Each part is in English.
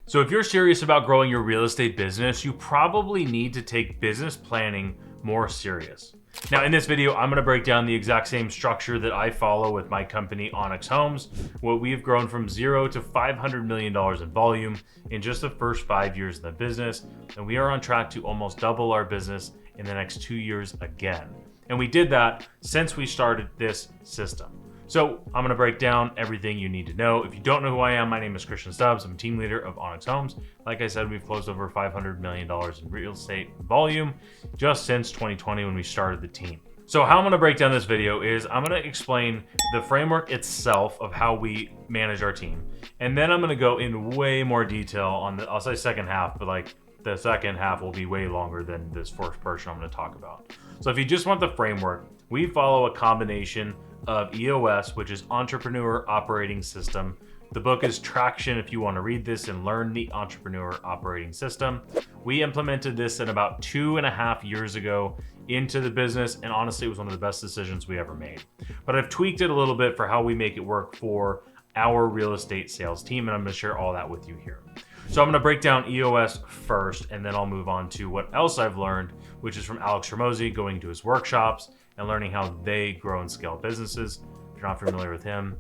So if you're serious about growing your real estate business, you probably need to take business planning more serious. Now in this video, I'm gonna break down the exact same structure that I follow with my company, Onyx Homes, what we've grown from 0 to $500 million in volume in just the first 5 years in the business. And we are on track to almost double our business in the next 2 years again. And we did that since we started this system. So I'm gonna break down everything you need to know. If you don't know who I am, my name is Christian Stubbs. I'm team leader of Onyx Homes. Like I said, we've closed over $500 million in real estate volume just since 2020 when we started the team. So how I'm gonna break down this video is I'm gonna explain the framework itself of how we manage our team. And then I'm gonna go in way more detail on the, I'll say second half, but like the second half will be way longer than this first portion I'm gonna talk about. So if you just want the framework, we follow a combination of EOS, which is Entrepreneur Operating System. The book is Traction if you want to read this and learn the Entrepreneur Operating System. We implemented this in about 2.5 years ago into the business, and honestly, it was one of the best decisions we ever made. But I've tweaked it a little bit for how we make it work for our real estate sales team, and I'm going to share all that with you here. So I'm going to break down EOS first, and then I'll move on to what else I've learned, which is from Alex Hormozi, going to his workshops and learning how they grow and scale businesses. If you're not familiar with him,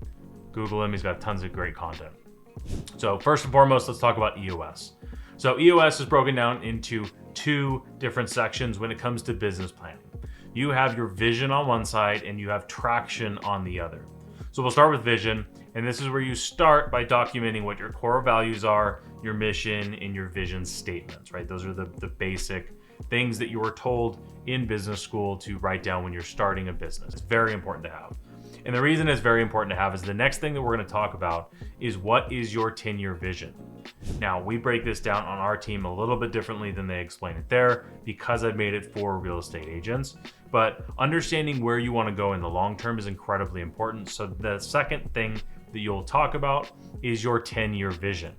Google him. He's got tons of great content. So first and foremost, let's talk about EOS. So EOS is broken down into 2 different sections when it comes to business planning. You have your vision on one side and you have traction on the other. So we'll start with vision, and this is where you start by documenting what your core values are, your mission, and your vision statements, right? Those are the basic things that you were told in business school to write down when you're starting a business. It's very important to have. And the reason it's very important to have is the next thing that we're going to talk about is what is your 10-year vision. Now, we break this down on our team a little bit differently than they explain it there because I've made it for real estate agents. But understanding where you want to go in the long term is incredibly important. So the second thing that you'll talk about is your 10-year vision.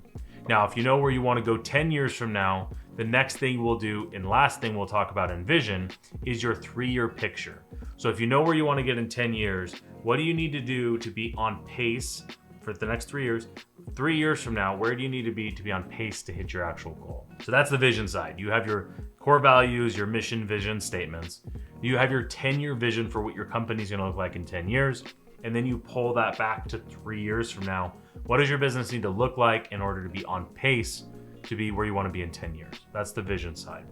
Now, if you know where you want to go 10 years from now, the next thing we'll do and last thing we'll talk about in vision is your 3-year picture. So if you know where you want to get in 10 years, what do you need to do to be on pace for the next 3 years? 3 years from now, where do you need to be on pace to hit your actual goal? So that's the vision side. You have your core values, your mission, vision statements. You have your 10-year vision for what your company's going to look like in 10 years. And then you pull that back to 3 years from now. What does your business need to look like in order to be on pace to be where you want to be in 10 years? That's the vision side.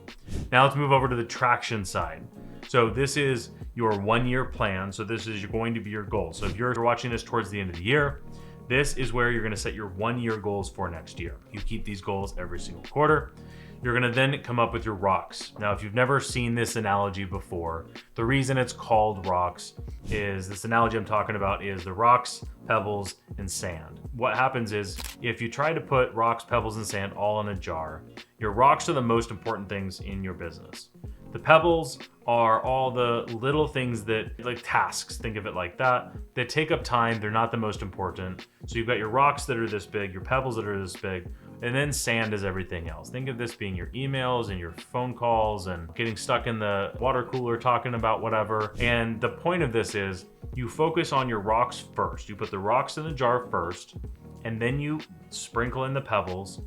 Now let's move over to the traction side. So this is your 1-year plan. So this is going to be your goal. So if you're watching this towards the end of the year, this is where you're going to set your 1-year goals for next year. You keep these goals every single quarter. You're going to then come up with your rocks. Now, if you've never seen this analogy before, the reason it's called rocks is this analogy I'm talking about is the rocks, pebbles, and sand. What happens is if you try to put rocks, pebbles, and sand all in a jar, your rocks are the most important things in your business. The pebbles are all the little things that, like tasks, think of it like that take up time. They're not the most important. So you've got your rocks that are this big, your pebbles that are this big, and then sand is everything else. Think of this being your emails and your phone calls and getting stuck in the water cooler talking about whatever. And the point of this is you focus on your rocks first. You put the rocks in the jar first, and then you sprinkle in the pebbles,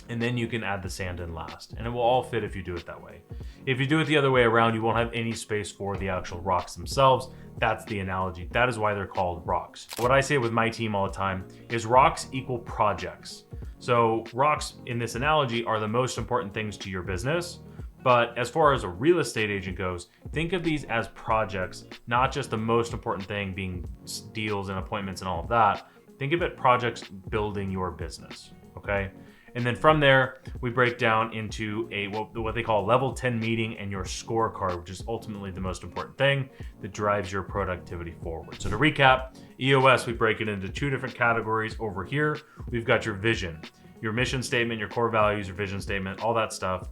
and then you can add the sand in last. And it will all fit if you do it that way. If you do it the other way around, you won't have any space for the actual rocks themselves. That's the analogy. That is why they're called rocks. What I say with my team all the time is rocks equal projects. So rocks in this analogy are the most important things to your business. But as far as a real estate agent goes, think of these as projects, not just the most important thing being deals and appointments and all of that. Think of it projects building your business, okay? And then from there, we break down into what they call a level 10 meeting and your scorecard, which is ultimately the most important thing that drives your productivity forward. So to recap, EOS, we break it into 2 different categories. Over here, we've got your vision, your mission statement, your core values, your vision statement, all that stuff.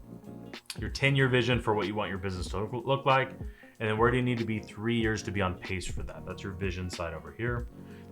Your 10-year vision for what you want your business to look like. And then where do you need to be 3 years to be on pace for that? That's your vision side over here.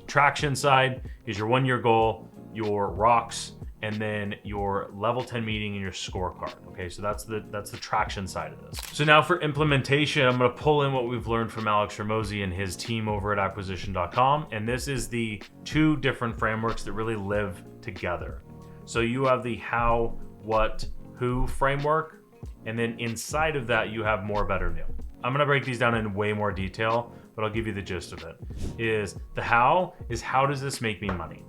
Traction side is your 1-year goal, your rocks, and then your level 10 meeting and your scorecard. Okay, so that's the traction side of this. So now for implementation, I'm gonna pull in what we've learned from Alex Hormozi and his team over at acquisition.com. And this is the 2 different frameworks that really live together. So you have the how, what, who framework, and then inside of that, you have more, better, new. I'm gonna break these down in way more detail, but I'll give you the gist of it. Is the how is how does this make me money?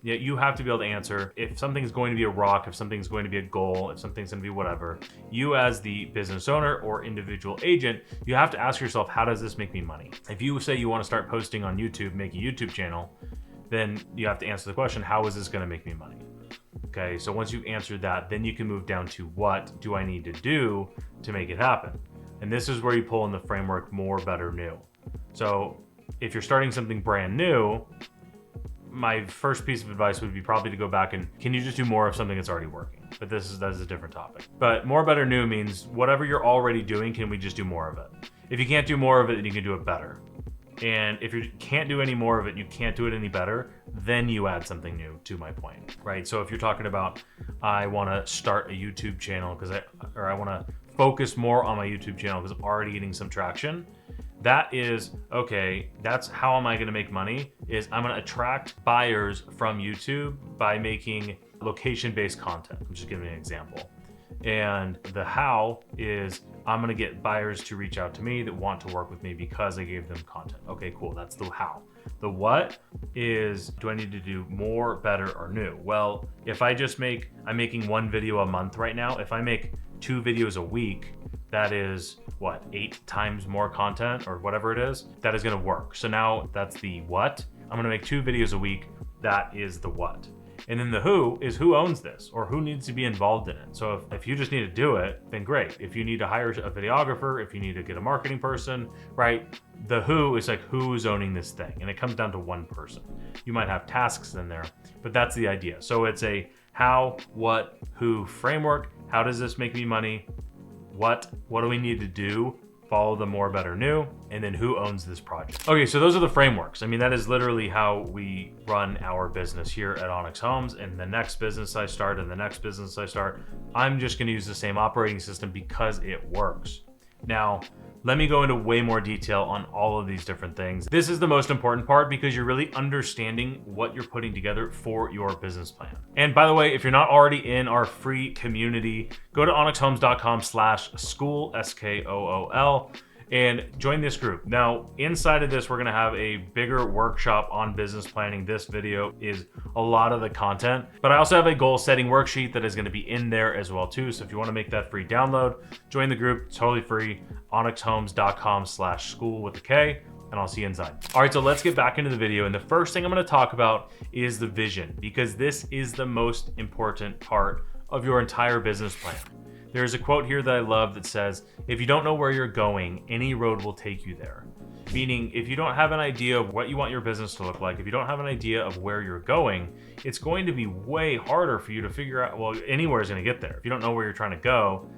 You have to be able to answer if something's going to be a rock, if something's going to be a goal, if something's going to be whatever. You as the business owner or individual agent, you have to ask yourself, how does this make me money? If you say you want to start posting on YouTube, make a YouTube channel, then you have to answer the question, how is this going to make me money? Okay, so once you've answered that, then you can move down to what do I need to do to make it happen? And this is where you pull in the framework more, better, new. So if you're starting something brand new, my first piece of advice would be probably to go back and can you just do more of something that's already working? But that is a different topic. But more, better, new means whatever you're already doing, can we just do more of it? If you can't do more of it, then you can do it better. And if you can't do any more of it, you can't do it any better, then you add something new, to my point, right? So if you're talking about, I want to start a YouTube channel because I want to focus more on my YouTube channel because I'm already getting some traction. That is, okay, that's how am I going to make money is I'm going to attract buyers from YouTube by making location-based content. I'm just giving an example. And the how is I'm going to get buyers to reach out to me that want to work with me because I gave them content. Okay, cool. That's the how. The what is, do I need to do more, better, or new? Well, if I'm making one video a month right now. If I make 2 videos a week, that is what, 8 times more content or whatever it is, that is going to work. So now that's the what. I'm going to make 2 videos a week. That is the what. And then the who is who owns this or who needs to be involved in it. So if you just need to do it, then great. If you need to hire a videographer, if you need to get a marketing person, right? The who is like who's owning this thing. And it comes down to one person. You might have tasks in there, but that's the idea. So it's a how, what, who framework. How does this make me money? What do we need to do? Follow the more, better, new, and then who owns this project. Okay, so those are the frameworks. I mean, that is literally how we run our business here at Onyx Homes. And the next business I start and the next business I start, I'm just gonna use the same operating system because it works. Now, let me go into way more detail on all of these different things. This is the most important part because you're really understanding what you're putting together for your business plan. And by the way, if you're not already in our free community, go to onyxhomes.com/school, SKOOL, and join this group. Now, inside of this, we're gonna have a bigger workshop on business planning. This video is a lot of the content, but I also have a goal setting worksheet that is gonna be in there as well too. So if you wanna make that free download, join the group, it's totally free, onyxhomes.com/school with a K, and I'll see you inside. All right, so let's get back into the video. And the first thing I'm gonna talk about is the vision, because this is the most important part of your entire business plan. There's a quote here that I love that says, if you don't know where you're going, any road will take you there. Meaning, if you don't have an idea of what you want your business to look like, if you don't have an idea of where you're going, it's going to be way harder for you to figure out, well, anywhere is gonna get there. If you don't know where you're trying to go,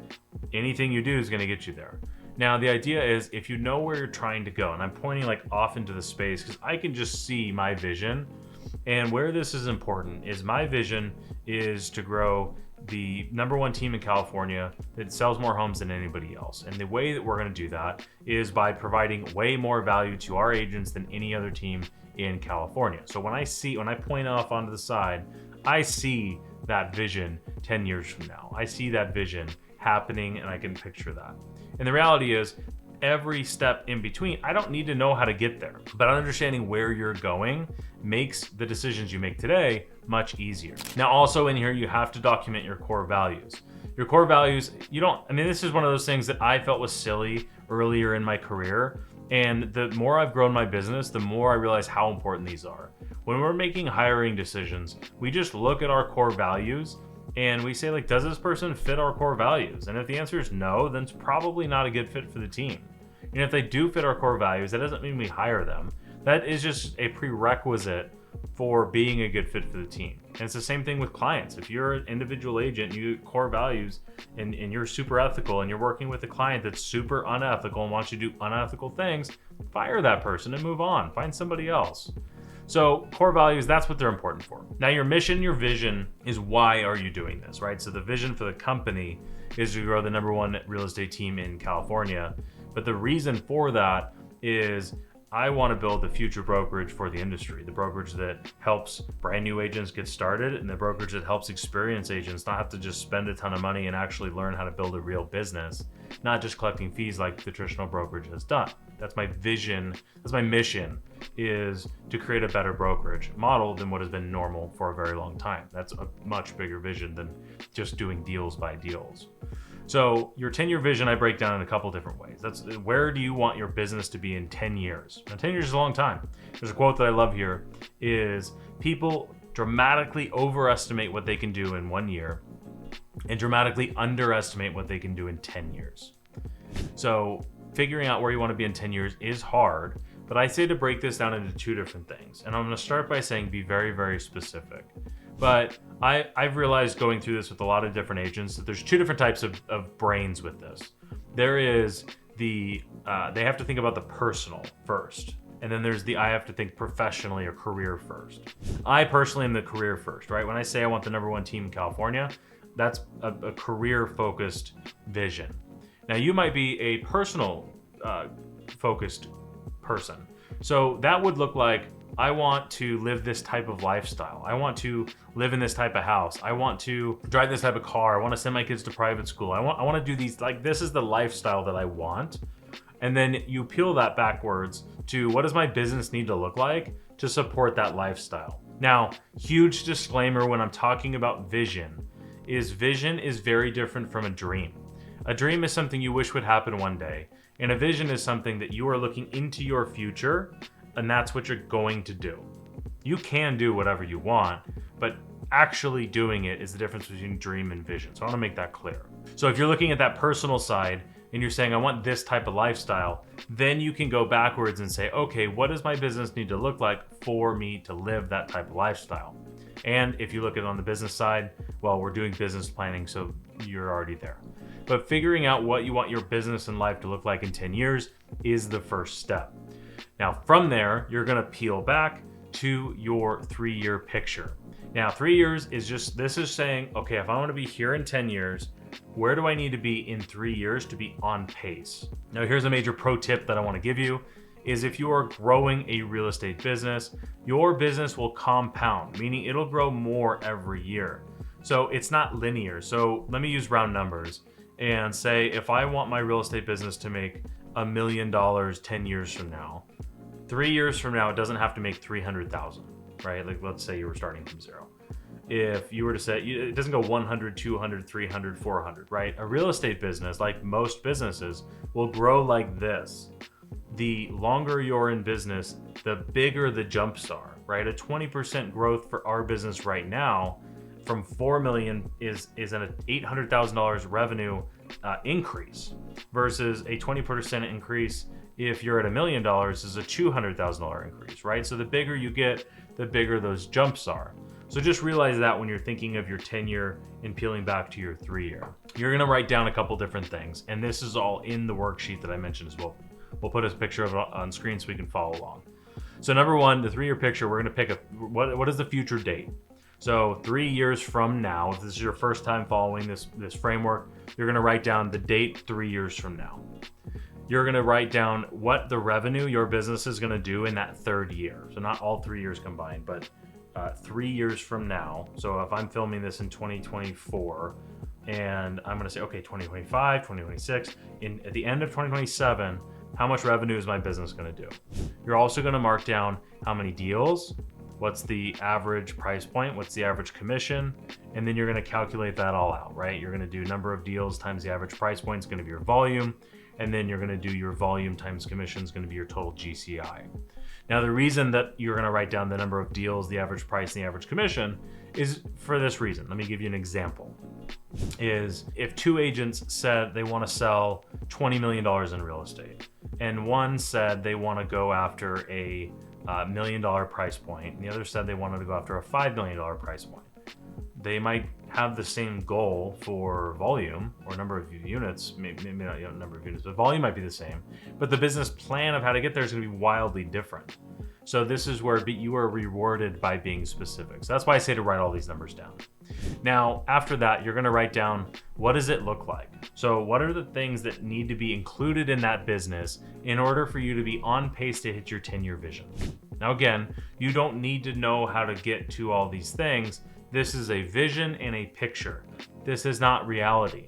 anything you do is gonna get you there. Now, the idea is if you know where you're trying to go, and I'm pointing like off into the space because I can just see my vision. And where this is important is my vision is to grow the #1 team in California that sells more homes than anybody else. And the way that we're going to do that is by providing way more value to our agents than any other team in California. So when I point off onto the side, I see that vision 10 years from now. I see that vision happening and I can picture that. And the reality is, every step in between, I don't need to know how to get there, but understanding where you're going makes the decisions you make today much easier. Now, also in here, you have to document your core values. Your core values, this is one of those things that I felt was silly earlier in my career. And the more I've grown my business, the more I realize how important these are. When we're making hiring decisions, we just look at our core values and we say, like, does this person fit our core values? And if the answer is no, then it's probably not a good fit for the team. And if they do fit our core values, that doesn't mean we hire them. That is just a prerequisite for being a good fit for the team. And it's the same thing with clients. If you're an individual agent, you core values and you're super ethical and you're working with a client that's super unethical and wants you to do unethical things, fire that person and move on. Find somebody else. So core values, that's what they're important for. Now, your mission, your vision is why are you doing this, right? So the vision for the company is to grow the #1 real estate team in California. But the reason for that is I want to build the future brokerage for the industry, the brokerage that helps brand new agents get started, and the brokerage that helps experienced agents not have to just spend a ton of money and actually learn how to build a real business, not just collecting fees like the traditional brokerage has done. That's my vision. That's my mission, is to create a better brokerage model than what has been normal for a very long time. That's a much bigger vision than just doing deals by deals. So your 10-year vision, I break down in a couple different ways. That's where do you want your business to be in 10 years? Now, 10 years is a long time. There's a quote that I love here is people dramatically overestimate what they can do in 1 year and dramatically underestimate what they can do in 10 years. So figuring out where you want to be in 10 years is hard, but I say to break this down into two different things. And I'm going to start by saying be very, very specific. But I've realized going through this with a lot of different agents that there's two different types of brains with this. There is they have to think about the personal first. And then there's I have to think professionally or career first. I personally am the career first, right? When I say I want the #1 team in California, that's a career-focused vision. Now, you might be a personal focused person. So that would look like, I want to live this type of lifestyle. I want to live in this type of house. I want to drive this type of car. I want to send my kids to private school. I want to do these, like, this is the lifestyle that I want. And then you peel that backwards to what does my business need to look like to support that lifestyle? Now, huge disclaimer when I'm talking about vision is very different from a dream. A dream is something you wish would happen one day. And a vision is something that you are looking into your future, and that's what you're going to do. You can do whatever you want, but actually doing it is the difference between dream and vision. So I want to make that clear. So if you're looking at that personal side and you're saying, I want this type of lifestyle, then you can go backwards and say, okay, what does my business need to look like for me to live that type of lifestyle? And if you look at it on the business side, well, we're doing business planning, so you're already there. But figuring out what you want your business and life to look like in 10 years is the first step. Now, from there, you're going to peel back to your 3-year picture. Now, 3 years is this is saying, okay, if I want to be here in 10 years, where do I need to be in 3 years to be on pace? Now, here's a major pro tip that I want to give you is if you are growing a real estate business, your business will compound, meaning it'll grow more every year. So it's not linear. So let me use round numbers and say, if I want my real estate business to make $1 million 10 years from now, 3 years from now, it doesn't have to make 300,000, right? Like, let's say you were starting from zero. If you were to say, it doesn't go 100, 200, 300, 400, right? A real estate business, like most businesses, will grow like this. The longer you're in business, the bigger the jumps are, right? A 20% growth for our business right now from 4 million is an $800,000 revenue increase versus a 20% increase if you're at $1 million is a $200,000 increase, right? So the bigger you get, the bigger those jumps are. So just realize that when you're thinking of your 10-year and peeling back to your 3-year. You're gonna write down a couple different things, and this is all in the worksheet that I mentioned as well. We'll put a picture of it on screen so we can follow along. So number one, the 3-year picture, we're gonna pick what is the future date? So 3 years from now, if this is your first time following this framework, you're gonna write down the date 3 years from now. You're gonna write down what the revenue your business is gonna do in that 3rd year. So not all 3 years combined, but 3 years from now. So if I'm filming this in 2024, and I'm gonna say, okay, 2025, 2026, at the end of 2027, how much revenue is my business gonna do? You're also gonna mark down how many deals, what's the average price point, what's the average commission, and then you're gonna calculate that all out, right? You're gonna do number of deals times the average price point is gonna be your volume, and then you're gonna do your volume times commission is gonna be your total GCI. Now, the reason that you're gonna write down the number of deals, the average price, and the average commission is for this reason. Let me give you an example. Is if 2 agents said they wanna sell $20 million in real estate, and one said they wanna go after a $1 million price point, and the other said they wanted to go after a $5 million price point. They might have the same goal for volume or number of units, maybe not number of units, but volume might be the same. But the business plan of how to get there is going to be wildly different. So this is where you are rewarded by being specific. So that's why I say to write all these numbers down. Now, after that, you're going to write down, what does it look like? So what are the things that need to be included in that business in order for you to be on pace to hit your 10-year vision? Now, again, you don't need to know how to get to all these things. This is a vision and a picture. This is not reality.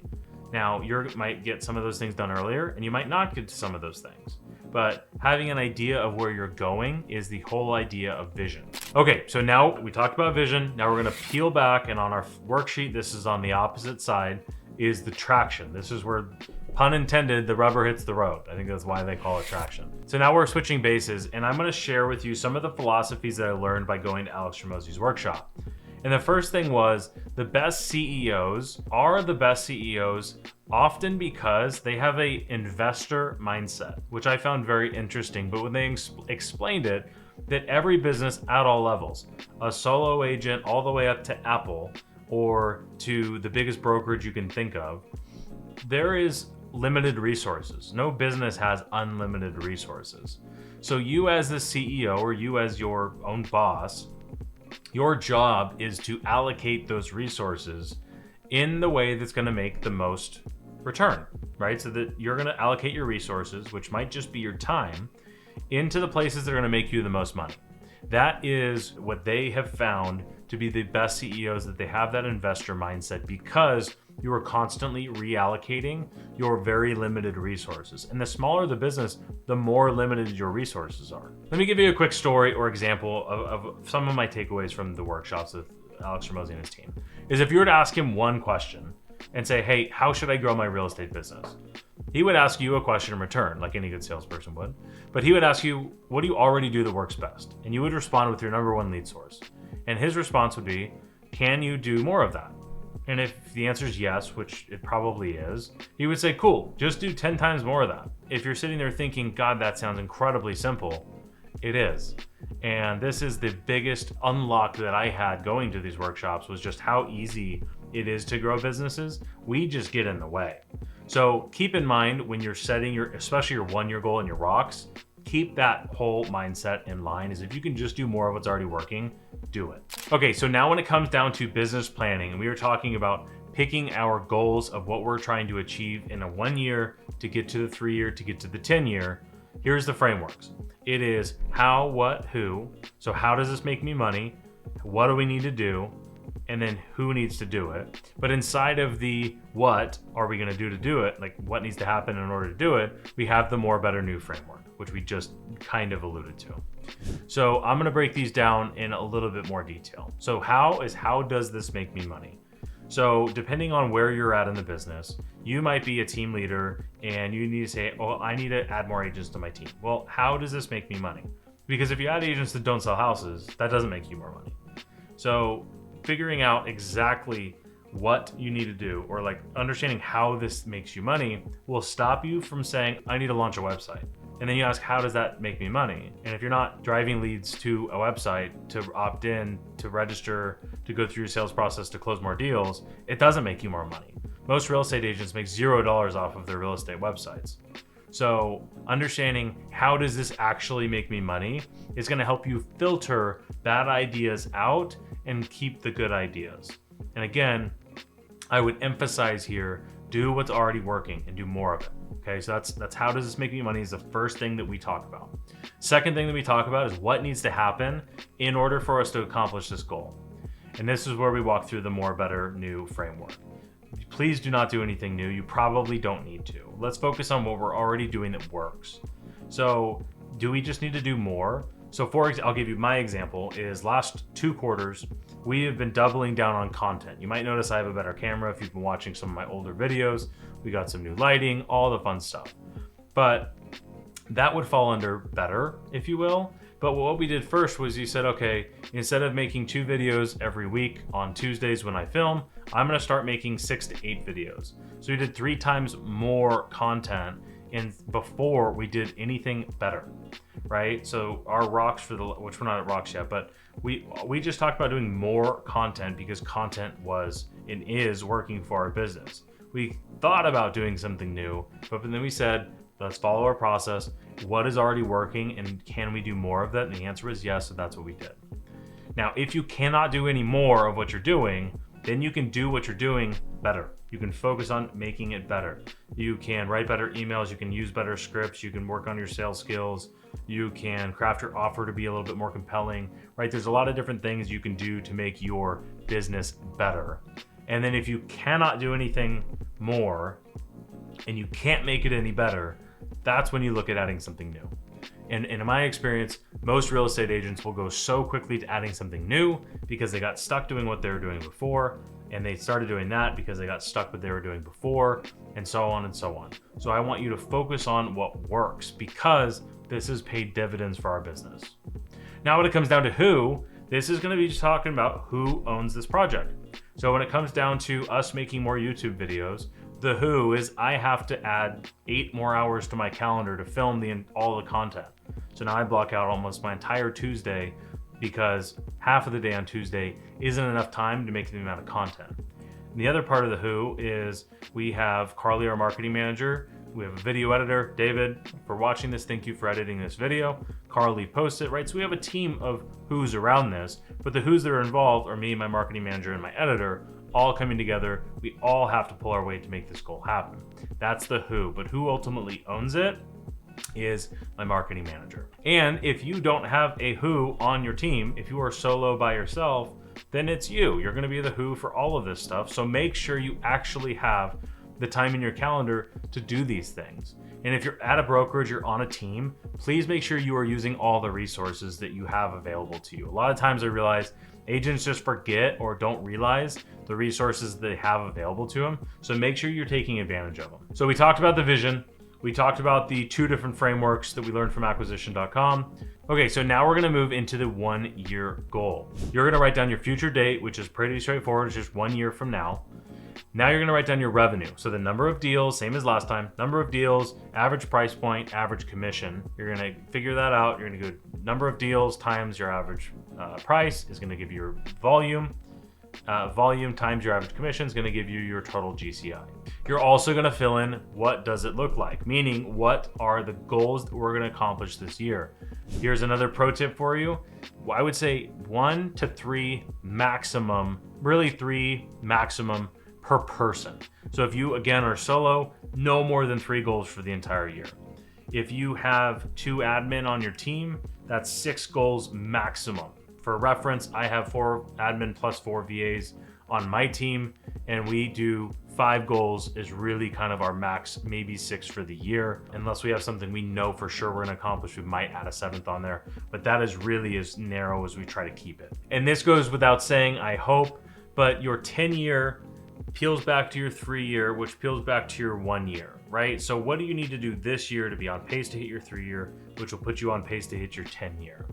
Now, you might get some of those things done earlier, and you might not get to some of those things. But having an idea of where you're going is the whole idea of vision. Okay, so now we talked about vision. Now we're gonna peel back, and on our worksheet, this is on the opposite side, is the traction. This is where, pun intended, the rubber hits the road. I think that's why they call it traction. So now we're switching bases, and I'm gonna share with you some of the philosophies that I learned by going to Alex Hormozi's workshop. And the first thing was, the best CEOs are the best CEOs often because they have a investor mindset, which I found very interesting. But when they explained it, that every business at all levels, a solo agent all the way up to Apple or to the biggest brokerage you can think of, there is limited resources. No business has unlimited resources. So you as the CEO or you as your own boss, your job is to allocate those resources in the way that's going to make the most return, right? So that you're going to allocate your resources, which might just be your time, into the places that are going to make you the most money. That is what they have found to be the best CEOs, that they have that investor mindset because you are constantly reallocating your very limited resources. And the smaller the business, the more limited your resources are. Let me give you a quick story or example of some of my takeaways from the workshops with Alex Hormozi and his team. Is if you were to ask him one question and say, hey, how should I grow my real estate business? He would ask you a question in return, like any good salesperson would. But he would ask you, what do you already do that works best? And you would respond with your number one lead source. And his response would be, can you do more of that? And if the answer is yes, which it probably is, he would say, cool, just do 10 times more of that. If you're sitting there thinking, God, that sounds incredibly simple, it is. And this is the biggest unlock that I had going to these workshops, was just how easy it is to grow businesses. We just get in the way. So keep in mind when you're setting especially your 1-year goal and your rocks, keep that whole mindset in line, is if you can just do more of what's already working, do it. Okay, so now when it comes down to business planning, and we were talking about picking our goals of what we're trying to achieve in a 1 year to get to the 3 year, to get to the 10 year, here's the frameworks. It is how, what, who. So how does this make me money? What do we need to do? And then who needs to do it? But inside of the what are we gonna do to do it, like what needs to happen in order to do it, we have the more, better, new framework, which we just kind of alluded to. So I'm gonna break these down in a little bit more detail. So how does this make me money? So depending on where you're at in the business, you might be a team leader and you need to say, oh, I need to add more agents to my team. Well, how does this make me money? Because if you add agents that don't sell houses, that doesn't make you more money. So figuring out exactly what you need to do, or like understanding how this makes you money, will stop you from saying, I need to launch a website. And then you ask, how does that make me money? And if you're not driving leads to a website to opt in, to register, to go through your sales process, to close more deals, it doesn't make you more money. Most real estate agents make $0 off of their real estate websites. So understanding how does this actually make me money is going to help you filter bad ideas out and keep the good ideas. And again, I would emphasize here, do what's already working and do more of it. Okay, so that's how does this make me money is the first thing that we talk about. Second thing that we talk about is what needs to happen in order for us to accomplish this goal. And this is where we walk through the more, better, new framework. Please do not do anything new. You probably don't need to. Let's focus on what we're already doing that works. So do we just need to do more? So I'll give you my example is last 2 quarters, we have been doubling down on content. You might notice I have a better camera if you've been watching some of my older videos. We got some new lighting, all the fun stuff. But that would fall under better, if you will. But what we did first was you said, okay, instead of making 2 videos every week on Tuesdays when I film, I'm gonna start making 6 to 8 videos. So we did 3 times more content before we did anything better, right? So our rocks which we're not at rocks yet, but we just talked about doing more content because content was and is working for our business. We thought about doing something new, but then we said, let's follow our process. What is already working and can we do more of that? And the answer is yes, so that's what we did. Now, if you cannot do any more of what you're doing, then you can do what you're doing better. You can focus on making it better. You can write better emails, you can use better scripts, you can work on your sales skills, you can craft your offer to be a little bit more compelling, right? There's a lot of different things you can do to make your business better. And then if you cannot do anything more and you can't make it any better, that's when you look at adding something new. And in my experience, most real estate agents will go so quickly to adding something new because they got stuck doing what they were doing before, and they started doing that because they got stuck what they were doing before, and so on and so on. So I want you to focus on what works, because this has paid dividends for our business. Now, when it comes down to who, this is going to be just talking about who owns this project. So when it comes down to us making more YouTube videos, the who is I have to add 8 more hours to my calendar to film all the content. So now I block out almost my entire Tuesday because half of the day on Tuesday isn't enough time to make the amount of content. And the other part of the who is we have Carly, our marketing manager. We have a video editor, David, for watching this. Thank you for editing this video. Carly posts it, right? So we have a team of who's around this, but the who's that are involved are me, my marketing manager, and my editor, all coming together. We all have to pull our weight to make this goal happen. That's the who, but who ultimately owns it is my marketing manager. And if you don't have a who on your team, if you are solo by yourself, then it's you. You're gonna be the who for all of this stuff. So make sure you actually have the time in your calendar to do these things. And if you're at a brokerage, you're on a team, please make sure you are using all the resources that you have available to you. A lot of times I realize agents just forget or don't realize the resources they have available to them. So make sure you're taking advantage of them. So we talked about the vision. We talked about the 2 different frameworks that we learned from acquisition.com. Okay, so now we're gonna move into the 1-year goal. You're gonna write down your future date, which is pretty straightforward. It's just 1 year from now. Now you're gonna write down your revenue. So the number of deals, same as last time, number of deals, average price point, average commission. You're gonna figure that out. You're gonna go number of deals times your average price is gonna give you your volume. Volume times your average commission is gonna give you your total GCI. You're also gonna fill in what does it look like, meaning what are the goals that we're gonna accomplish this year. Here's another pro tip for you. I would say 1 to 3 maximum, really 3 maximum per person. So if you, again, are solo, no more than 3 goals for the entire year. If you have 2 admin on your team, that's 6 goals maximum. For reference, I have 4 admin plus 4 VAs on my team, and we do 5 goals is really kind of our max, maybe 6 for the year. Unless we have something we know for sure we're gonna accomplish, we might add a 7th on there, but that is really as narrow as we try to keep it. And this goes without saying, I hope, but your 10-year peels back to your 3-year, which peels back to your 1 year, right? So what do you need to do this year to be on pace to hit your 3-year, which will put you on pace to hit your 10-year?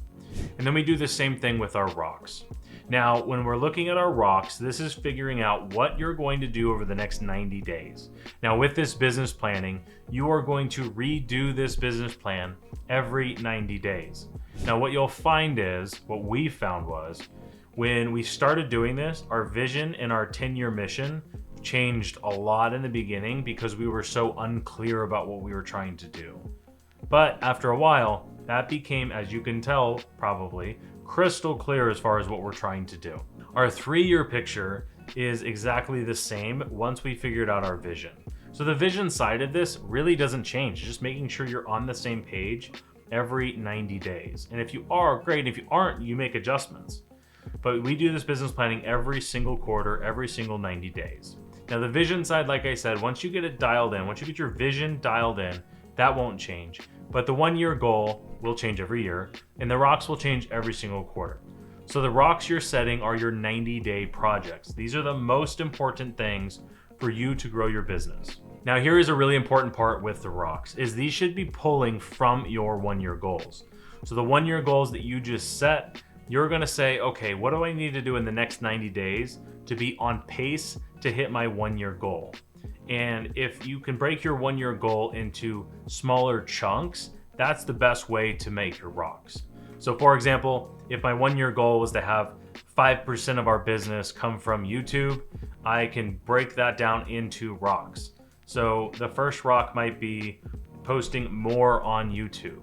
And then we do the same thing with our rocks. Now, when we're looking at our rocks, this is figuring out what you're going to do over the next 90 days. Now, with this business planning, you are going to redo this business plan every 90 days. Now, what you'll find is, what we found was, when we started doing this, our vision and our 10-year mission changed a lot in the beginning because we were so unclear about what we were trying to do. But after a while, that became, as you can tell, probably, crystal clear as far as what we're trying to do. Our 3-year picture is exactly the same once we figured out our vision. So the vision side of this really doesn't change, just making sure you're on the same page every 90 days. And if you are, great. If you aren't, you make adjustments. But we do this business planning every single quarter, every single 90 days. Now the vision side, like I said, once you get it dialed in, once you get your vision dialed in, that won't change. But the 1-year goal will change every year, and the rocks will change every single quarter. So the rocks you're setting are your 90-day projects. These are the most important things for you to grow your business. Now here is a really important part with the rocks, is these should be pulling from your 1-year goals. So the 1-year goals that you just set, you're gonna say, okay, what do I need to do in the next 90 days to be on pace to hit my 1-year goal? And if you can break your 1-year goal into smaller chunks, that's the best way to make your rocks. So for example, if my 1-year goal was to have 5% of our business come from YouTube, I can break that down into rocks. So the first rock might be posting more on YouTube.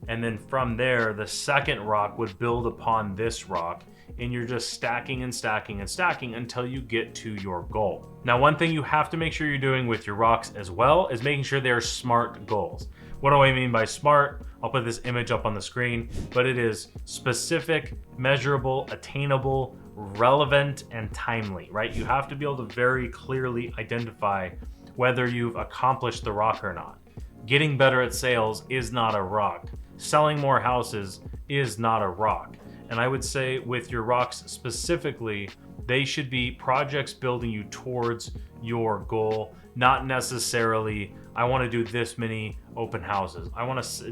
And then from there, the second rock would build upon this rock and you're just stacking and stacking and stacking until you get to your goal. Now, one thing you have to make sure you're doing with your rocks as well is making sure they're SMART goals. What do I mean by SMART? I'll put this image up on the screen, but it is specific, measurable, attainable, relevant, and timely, right? You have to be able to very clearly identify whether you've accomplished the rock or not. Getting better at sales is not a rock. Selling more houses is not a rock. And I would say with your rocks specifically, they should be projects building you towards your goal, not necessarily, I want to do this many open houses.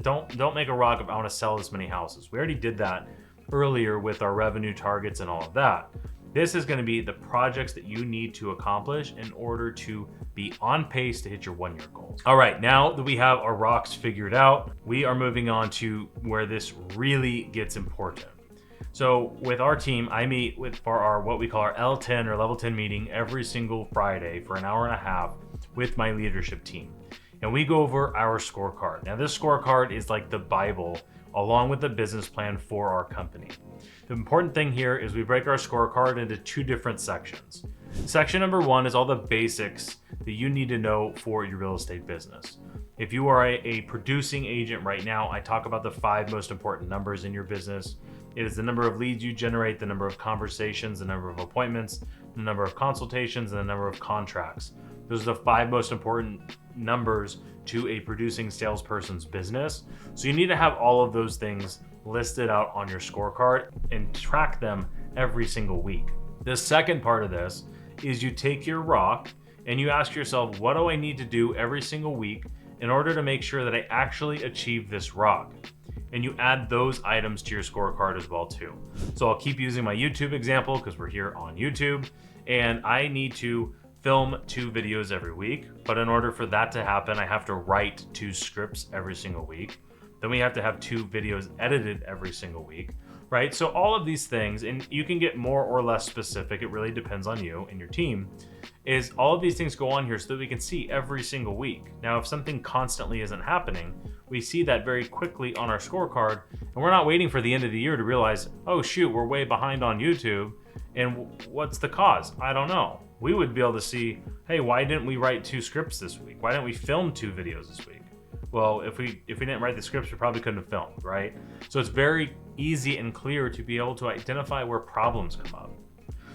Don't make a rock of I want to sell this many houses. We already did that earlier with our revenue targets and all of that. This is going to be the projects that you need to accomplish in order to be on pace to hit your 1-year goals. All right, now that we have our rocks figured out, we are moving on to where this really gets important. So with our team, I meet for our what we call our L10 or level 10 meeting every single Friday for an hour and a half with my leadership team. And we go over our scorecard. Now this scorecard is like the Bible along with the business plan for our company. The important thing here is we break our scorecard into 2 different sections. Section number 1 is all the basics that you need to know for your real estate business. If you are a producing agent right now, I talk about the 5 most important numbers in your business. It is the number of leads you generate, the number of conversations, the number of appointments, the number of consultations, and the number of contracts. Those are the 5 most important numbers to a producing salesperson's business. So you need to have all of those things listed out on your scorecard and track them every single week. The second part of this is you take your rock and you ask yourself, what do I need to do every single week in order to make sure that I actually achieve this rock? And you add those items to your scorecard as well too. So I'll keep using my YouTube example because we're here on YouTube, and I need to film 2 videos every week. But in order for that to happen, I have to write 2 scripts every single week. Then we have to have 2 videos edited every single week, right? So all of these things, and you can get more or less specific, it really depends on you and your team, is all of these things go on here so that we can see every single week. Now, if something constantly isn't happening, we see that very quickly on our scorecard, and we're not waiting for the end of the year to realize, oh shoot, we're way behind on YouTube, and what's the cause? I don't know. We would be able to see, hey, why didn't we write 2 scripts this week? Why didn't we film 2 videos this week? Well, if we didn't write the scripts, we probably couldn't have filmed, right? So it's very easy and clear to be able to identify where problems come up.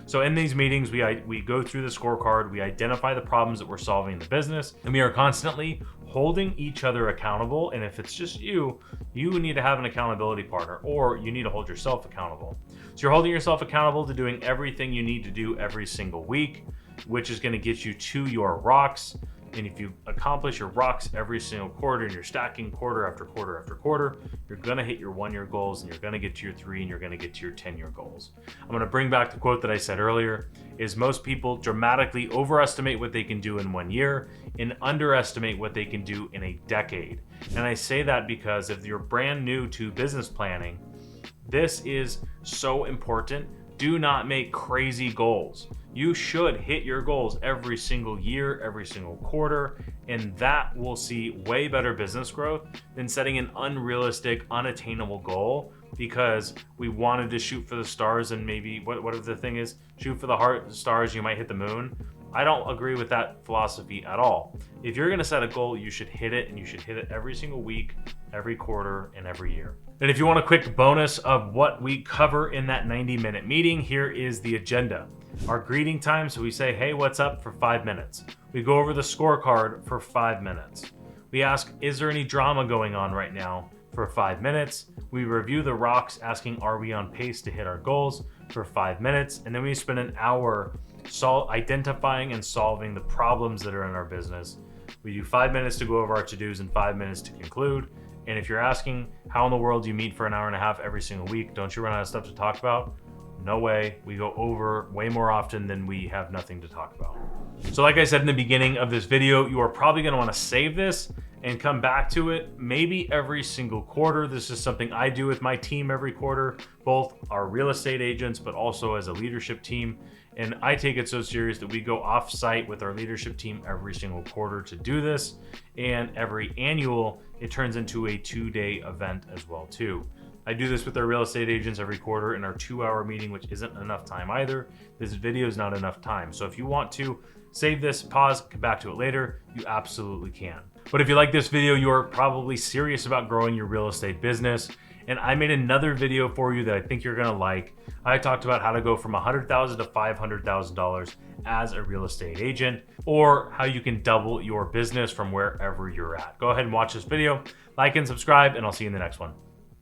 So in these meetings, we go through the scorecard, we identify the problems that we're solving in the business, and we are constantly holding each other accountable. And if it's just you need to have an accountability partner, or you need to hold yourself accountable. So you're holding yourself accountable to doing everything you need to do every single week, which is going to get you to your rocks. And if you accomplish your rocks every single quarter and you're stacking quarter after quarter after quarter, you're going to hit your 1-year goals, and you're going to get to your 3, and you're going to get to your 10-year goals. I'm going to bring back the quote that I said earlier, is most people dramatically overestimate what they can do in 1 year and underestimate what they can do in a decade. And I say that because if you're brand new to business planning, this is so important. Do not make crazy goals. You should hit your goals every single year, every single quarter, and that will see way better business growth than setting an unrealistic, unattainable goal because we wanted to shoot for the stars, and maybe whatever the thing is, shoot for the stars, you might hit the moon. I don't agree with that philosophy at all. If you're gonna set a goal, you should hit it, and you should hit it every single week, every quarter, and every year. And if you want a quick bonus of what we cover in that 90-minute meeting, here is the agenda. Our greeting time, so we say, hey, what's up, for 5 minutes. We go over the scorecard for 5 minutes. We ask, is there any drama going on right now, for 5 minutes. We review the rocks, asking, are we on pace to hit our goals, for 5 minutes. And then we spend an hour identifying and solving the problems that are in our business. We do 5 minutes to go over our to-dos and 5 minutes to conclude. And if you're asking, how in the world do you meet for an hour and a half every single week? Don't you run out of stuff to talk about? No way. We go over way more often than we have nothing to talk about. So like I said in the beginning of this video, you are probably going to want to save this and come back to it maybe every single quarter. This is something I do with my team every quarter, both our real estate agents, but also as a leadership team. And I take it so serious that we go off-site with our leadership team every single quarter to do this. And every annual, it turns into a 2-day event as well too. I do this with our real estate agents every quarter in our 2-hour meeting, which isn't enough time either. This video is not enough time. So if you want to save this, pause, come back to it later, you absolutely can. But if you like this video, you're probably serious about growing your real estate business. And I made another video for you that I think you're gonna like. I talked about how to go from $100,000 to $500,000 as a real estate agent, or how you can double your business from wherever you're at. Go ahead and watch this video, like and subscribe, and I'll see you in the next one.